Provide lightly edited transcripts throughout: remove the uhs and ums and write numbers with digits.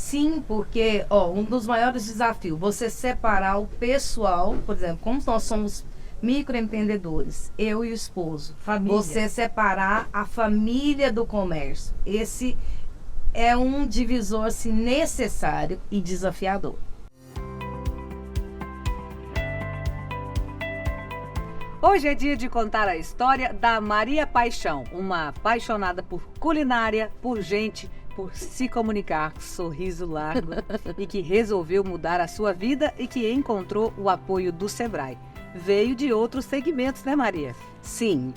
Sim, porque um dos maiores desafios, você separar o pessoal, por exemplo, como nós somos microempreendedores, eu e o esposo, Família. você separar a família do comércio. Esse é um divisor assim, necessário e desafiador. Hoje é dia de contar a história da Maria Paixão, uma apaixonada por culinária, por gente, por se comunicar, sorriso largo, e que resolveu mudar a sua vida e que encontrou o apoio do Sebrae. Veio de outros segmentos, né, Maria? Sim,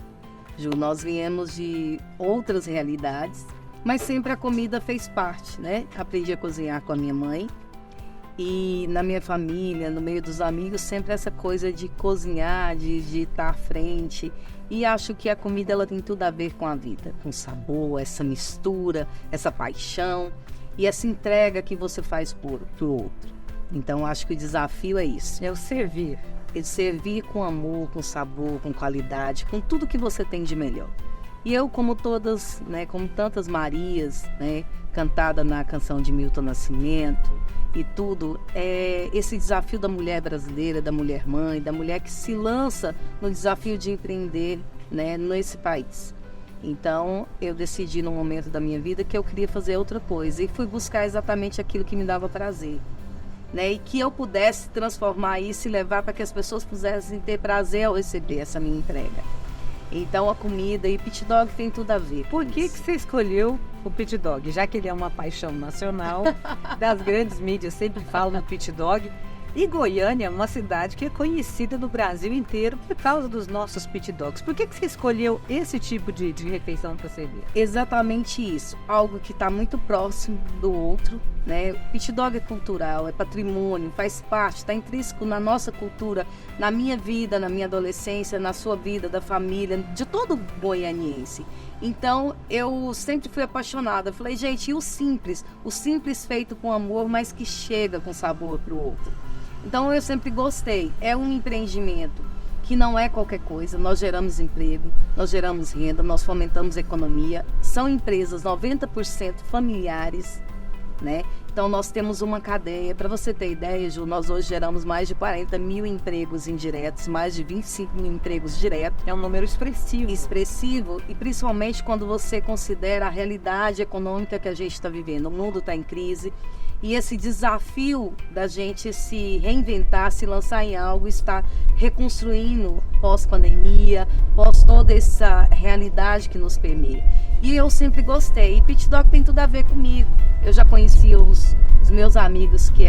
Ju, nós viemos de outras realidades, mas sempre a comida fez parte, né? Aprendi a cozinhar com a minha mãe. E na minha família, no meio dos amigos, sempre essa coisa de cozinhar, de estar à frente. E acho que a comida ela tem tudo a ver com a vida, com sabor, essa mistura, essa paixão e essa entrega que você faz pro outro. Então acho que o desafio é isso. É o servir. É servir com amor, com sabor, com qualidade, com tudo que você tem de melhor. E eu, como todas, né, como tantas Marias, né, cantada na canção de Milton Nascimento e tudo, é esse desafio da mulher brasileira, da mulher mãe, da mulher que se lança no desafio de empreender, né, nesse país. Então, eu decidi num momento da minha vida que eu queria fazer outra coisa e fui buscar exatamente aquilo que me dava prazer, né, e que eu pudesse transformar isso e levar para que as pessoas pudessem ter prazer ao receber essa minha entrega. Então a comida e o pit dog tem tudo a ver. Por que você escolheu o pit dog? Já que ele é uma paixão nacional, das grandes mídias sempre falam no pit dog. E Goiânia é uma cidade que é conhecida no Brasil inteiro por causa dos nossos pit dogs. Por que você escolheu esse tipo de refeição para servir? Exatamente isso. Algo que está muito próximo do outro, né? O pit dog é cultural, é patrimônio, faz parte, está intrínseco na nossa cultura, na minha vida, na minha adolescência, na sua vida, da família, de todo goianiense. Então, eu sempre fui apaixonada. Falei, gente, e o simples? O simples feito com amor, mas que chega com sabor para o outro. Então, eu sempre gostei. É um empreendimento que não é qualquer coisa. Nós geramos emprego, nós geramos renda, nós fomentamos economia. São empresas 90% familiares, né? Então, nós temos uma cadeia. Para você ter ideia, Ju, nós hoje geramos mais de 40 mil empregos indiretos, mais de 25 mil empregos diretos. É um número expressivo. Expressivo, e principalmente quando você considera a realidade econômica que a gente está vivendo. O mundo está em crise e esse desafio da gente se reinventar, se lançar em algo, está reconstruindo pós-pandemia, pós toda essa realidade que nos permeia. E eu sempre gostei. E pit dog tem tudo a ver comigo. Eu já conhecia os meus amigos que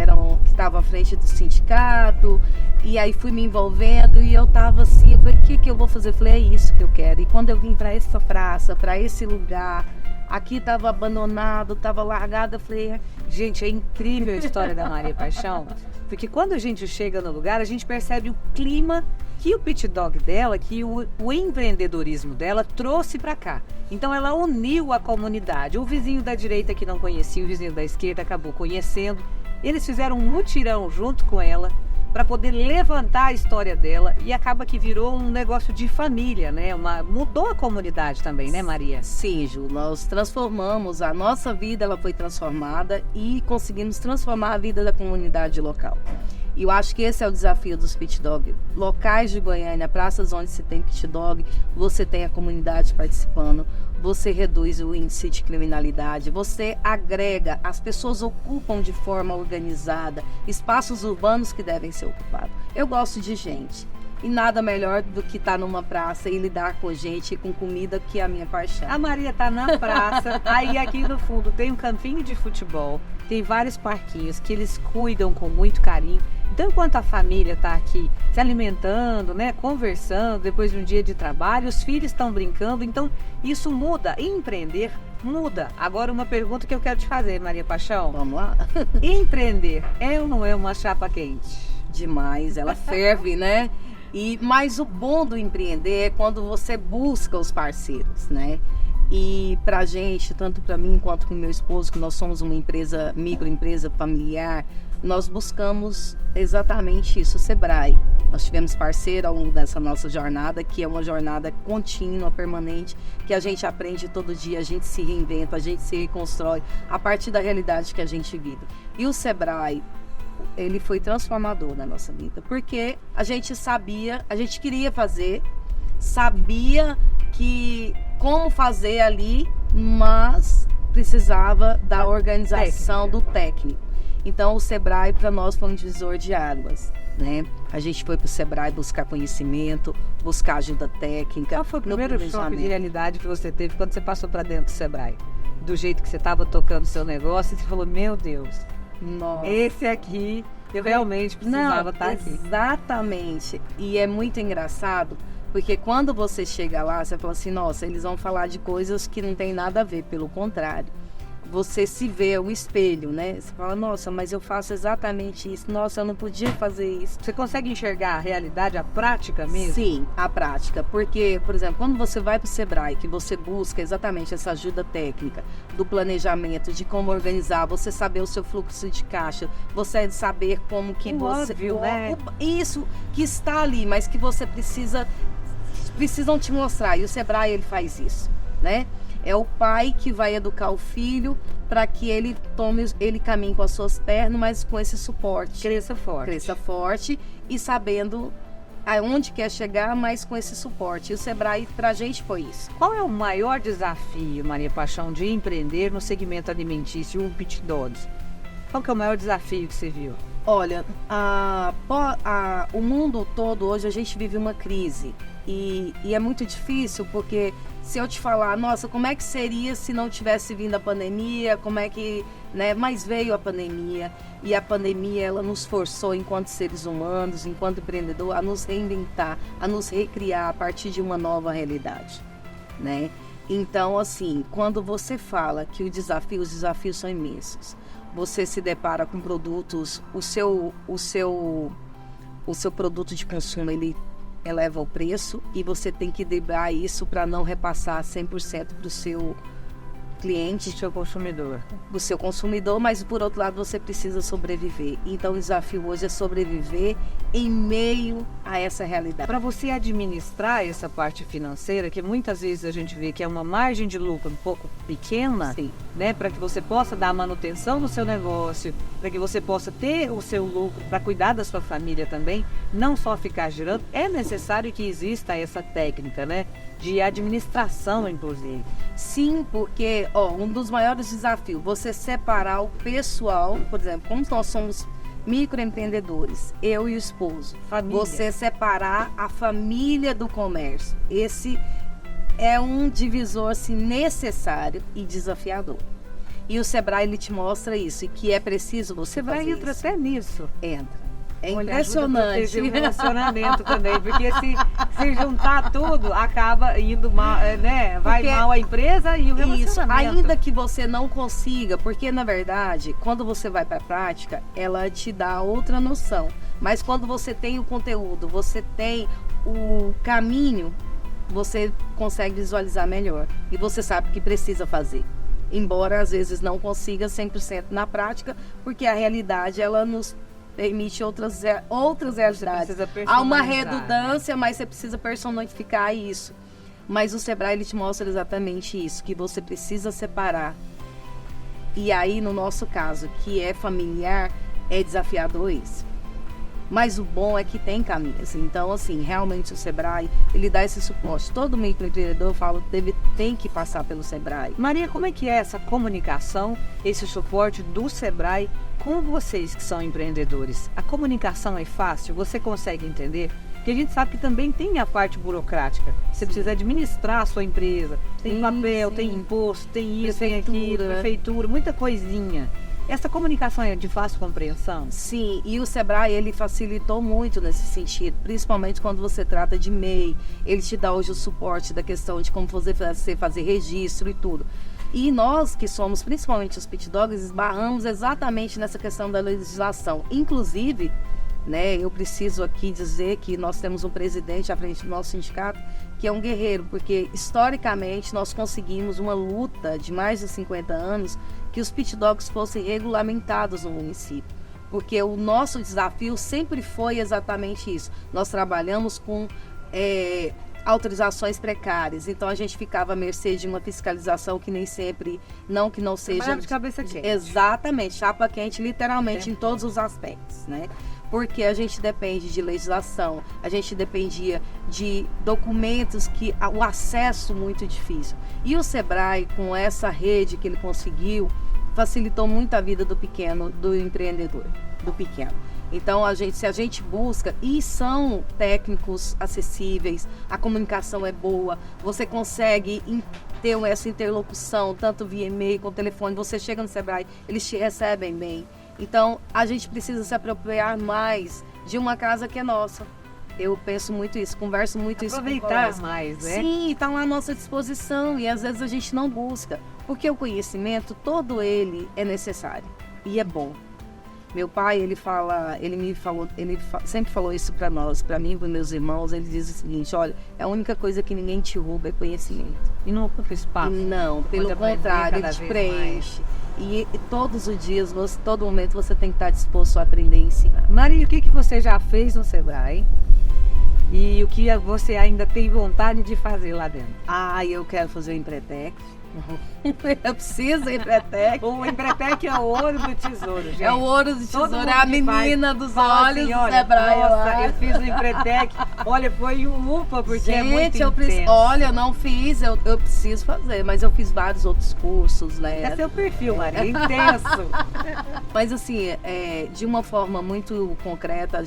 estavam à frente do sindicato, e aí fui me envolvendo e eu tava assim, eu falei, o que eu vou fazer? Eu falei, é isso que eu quero. E quando eu vim para essa praça, para esse lugar, aqui estava abandonado, estava largado, eu falei... Gente, é incrível a história da Maria Paixão, porque quando a gente chega no lugar, a gente percebe o clima que o pit dog dela, que o empreendedorismo dela trouxe para cá. Então ela uniu a comunidade. O vizinho da direita que não conhecia, o vizinho da esquerda acabou conhecendo. Eles fizeram um mutirão junto com ela para poder levantar a história dela e acaba que virou um negócio de família, né? Mudou a comunidade também, né, Maria? Sim, Ju, nós transformamos, a nossa vida ela foi transformada e conseguimos transformar a vida da comunidade local. E eu acho que esse é o desafio dos pit dog. Locais de Goiânia, praças onde se tem pit dog, você tem a comunidade participando, você reduz o índice de criminalidade, você agrega, as pessoas ocupam de forma organizada espaços urbanos que devem ser ocupados. Eu gosto de gente. E nada melhor do que estar numa praça e lidar com gente e com comida, que é a minha paixão. A Maria tá na praça, aí aqui no fundo tem um campinho de futebol, tem vários parquinhos que eles cuidam com muito carinho. Então, enquanto a família está aqui se alimentando, né, conversando, depois de um dia de trabalho, os filhos estão brincando, então isso muda. Empreender muda. Agora, uma pergunta que eu quero te fazer, Maria Paixão. Vamos lá? Empreender é ou não é uma chapa quente? Demais, ela ferve, né? Mas o bom do empreender é quando você busca os parceiros, né? E pra gente, tanto para mim quanto com meu esposo, que nós somos uma empresa, microempresa familiar, nós buscamos exatamente isso, o Sebrae. Nós tivemos parceiro ao longo dessa nossa jornada, que é uma jornada contínua, permanente, que a gente aprende todo dia, a gente se reinventa, a gente se reconstrói a partir da realidade que a gente vive. E o Sebrae, ele foi transformador na nossa vida, porque a gente sabia, a gente queria fazer, sabia que como fazer ali, mas precisava da organização do técnico. Então o Sebrae para nós foi um divisor de águas, né? A gente foi para o Sebrae buscar conhecimento, buscar ajuda técnica. Qual foi o primeiro choque de realidade que você teve quando você passou para dentro do Sebrae? Do jeito que você estava tocando o seu negócio e você falou, meu Deus, nossa, esse aqui, eu realmente precisava estar aqui. Exatamente. E é muito engraçado, porque quando você chega lá, você fala assim, nossa, eles vão falar de coisas que não tem nada a ver, pelo contrário. Você se vê o espelho, né? Você fala, nossa, mas eu faço exatamente isso. Nossa, eu não podia fazer isso. Você consegue enxergar a realidade, a prática mesmo? Sim, a prática. Porque, por exemplo, quando você vai para o Sebrae, que você busca exatamente essa ajuda técnica do planejamento, de como organizar, você saber o seu fluxo de caixa, você saber como que você... Óbvio, né? Isso que está ali, mas que você precisam te mostrar. E o Sebrae, ele faz isso, né? É o pai que vai educar o filho para que ele caminhe com as suas pernas, mas com esse suporte. Cresça forte. Cresça forte e sabendo aonde quer chegar, mas com esse suporte. E o Sebrae, pra gente, foi isso. Qual é o maior desafio, Maria Paixão, de empreender no segmento alimentício, o Pit Dogs? Qual que é o maior desafio que você viu? Olha, o mundo todo, hoje, a gente vive uma crise. E é muito difícil, porque se eu te falar, nossa, como é que seria se não tivesse vindo a pandemia, como é que, né, mas veio a pandemia, e a pandemia, ela nos forçou, enquanto seres humanos, enquanto empreendedor, a nos reinventar, a nos recriar a partir de uma nova realidade, né? Então, assim, quando você fala que os desafios são imensos, você se depara com produtos, o seu produto de consumo, ele eleva o preço e você tem que driblar isso para não repassar 100% para o seu cliente, do seu consumidor, mas por outro lado você precisa sobreviver. Então o desafio hoje é sobreviver em meio a essa realidade. Para você administrar essa parte financeira, que muitas vezes a gente vê que é uma margem de lucro um pouco pequena, sim, né, para que você possa dar manutenção no seu negócio, para que você possa ter o seu lucro, para cuidar da sua família também, não só ficar girando, é necessário que exista essa técnica, né, de administração, inclusive. Sim, porque um dos maiores desafios, você separar o pessoal, por exemplo, como nós somos microempreendedores, eu e o esposo, Família. Você separar a família do comércio. Esse é um divisor assim, necessário e desafiador. E o Sebrae, ele te mostra isso, e que é preciso você fazer isso. O Sebrae entra até nisso. Entra. É Olha, impressionante. Ajuda a proteger o relacionamento também, porque se juntar tudo, acaba indo mal, né? Vai Porque mal a empresa e o relacionamento. Isso, ainda que você não consiga, porque na verdade, quando você vai para a prática, ela te dá outra noção. Mas quando você tem o conteúdo, você tem o caminho, você consegue visualizar melhor. E você sabe o que precisa fazer. Embora às vezes não consiga 100% na prática, porque a realidade, ela nos permite outras realidades. Há uma redundância, mas você precisa personificar isso. Mas o Sebrae, ele te mostra exatamente isso, que você precisa separar. E aí, no nosso caso, que é familiar, é desafiador isso. Mas o bom é que tem caminhos. Então, assim, realmente o Sebrae, ele dá esse suporte. Todo microempreendedor, eu falo, tem que passar pelo Sebrae. Maria, como é que é essa comunicação, esse suporte do Sebrae com vocês que são empreendedores? A comunicação é fácil? Você consegue entender? Porque a gente sabe que também tem a parte burocrática. Você precisa administrar a sua empresa. Tem papel, tem imposto, tem isso, tem aquilo, prefeitura, muita coisinha. Essa comunicação é de fácil compreensão? Sim, e o Sebrae, ele facilitou muito nesse sentido, principalmente quando você trata de MEI. Ele te dá hoje o suporte da questão de como você fazer registro e tudo. E nós, que somos principalmente os Pit Dogs, esbarramos exatamente nessa questão da legislação. Inclusive, né? Eu preciso aqui dizer que nós temos um presidente à frente do nosso sindicato que é um guerreiro, porque historicamente nós conseguimos uma luta de mais de 50 anos que os pit dogs fossem regulamentados no município. Porque o nosso desafio sempre foi exatamente isso. Nós trabalhamos com autorizações precárias, então a gente ficava à mercê de uma fiscalização que nem sempre, não que não seja... de cabeça quente. Exatamente, chapa quente literalmente em todos os aspectos, né? Porque a gente depende de legislação, a gente dependia de documentos que o acesso muito difícil. E o Sebrae, com essa rede que ele conseguiu, facilitou muito a vida do pequeno, do empreendedor, do pequeno. Então, se a gente busca, e são técnicos acessíveis, a comunicação é boa, você consegue ter essa interlocução, tanto via e-mail como telefone, você chega no Sebrae, eles te recebem bem. Então, a gente precisa se apropriar mais de uma casa que é nossa. Eu penso muito isso, converso muito isso com aproveitar mais, né? Sim, está lá à nossa disposição e às vezes a gente não busca, porque o conhecimento, todo ele é necessário e é bom. Meu pai, ele sempre falou isso para nós, para mim e para meus irmãos. Ele diz o seguinte: olha, a única coisa que ninguém te rouba é conhecimento. E não ocupa espaço. Não, pelo contrário, ele te preenche. E todos os dias, todo momento, você tem que estar disposto a aprender e ensinar. Maria, o que você já fez no Sebrae? E o que você ainda tem vontade de fazer lá dentro? Eu quero fazer o Empretec. Eu preciso do Empretec. O Empretec é o ouro do tesouro, gente. É o ouro do tesouro, é a menina dos olhos assim, do Sebrae. Nossa, eu fiz o Empretec. Olha, foi um upa, porque gente, é muito intenso. Olha, eu não fiz, eu preciso fazer, mas eu fiz vários outros cursos, né? É seu perfil, Maria, intenso. Mas assim, de uma forma muito concreta,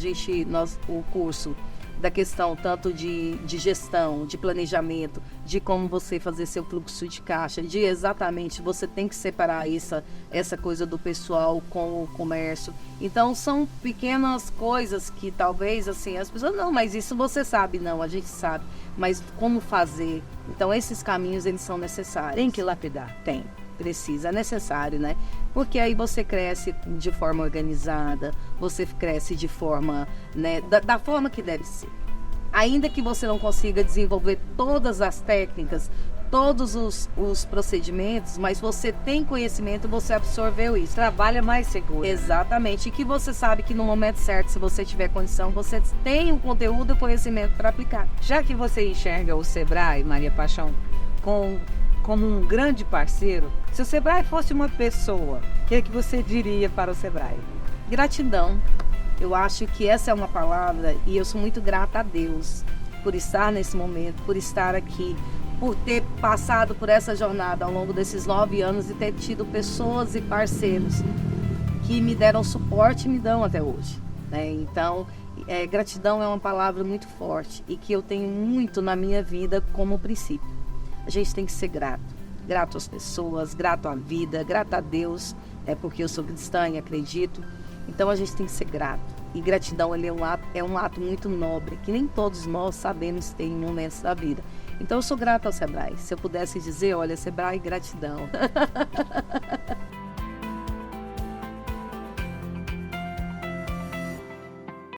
o curso da questão tanto de gestão, de planejamento, de como você fazer seu fluxo de caixa, de exatamente você tem que separar essa coisa do pessoal com o comércio. Então são pequenas coisas que talvez assim as pessoas não, mas isso você sabe, não, a gente sabe, mas como fazer? Então esses caminhos eles são necessários. Tem que lapidar. Precisa, é necessário, né? Porque aí você cresce de forma organizada, você cresce de forma, né, da forma que deve ser. Ainda que você não consiga desenvolver todas as técnicas, todos os procedimentos, mas você tem conhecimento, você absorveu isso. Trabalha mais seguro. Exatamente. E que você sabe que no momento certo, se você tiver condição, você tem o conteúdo e o conhecimento para aplicar. Já que você enxerga o Sebrae, Maria Paixão, como um grande parceiro, se o Sebrae fosse uma pessoa, o que você diria para o Sebrae? Gratidão. Eu acho que essa é uma palavra e eu sou muito grata a Deus por estar nesse momento, por estar aqui, por ter passado por essa jornada ao longo desses 9 anos e ter tido pessoas e parceiros que me deram suporte e me dão até hoje, né? Então, gratidão é uma palavra muito forte e que eu tenho muito na minha vida como princípio. A gente tem que ser grato às pessoas, grato à vida, grato a Deus, porque eu sou cristã e acredito. Então a gente tem que ser grato. E gratidão ele é um ato muito nobre, que nem todos nós sabemos ter em momentos da vida. Então eu sou grata ao Sebrae. Se eu pudesse dizer, olha, Sebrae, gratidão.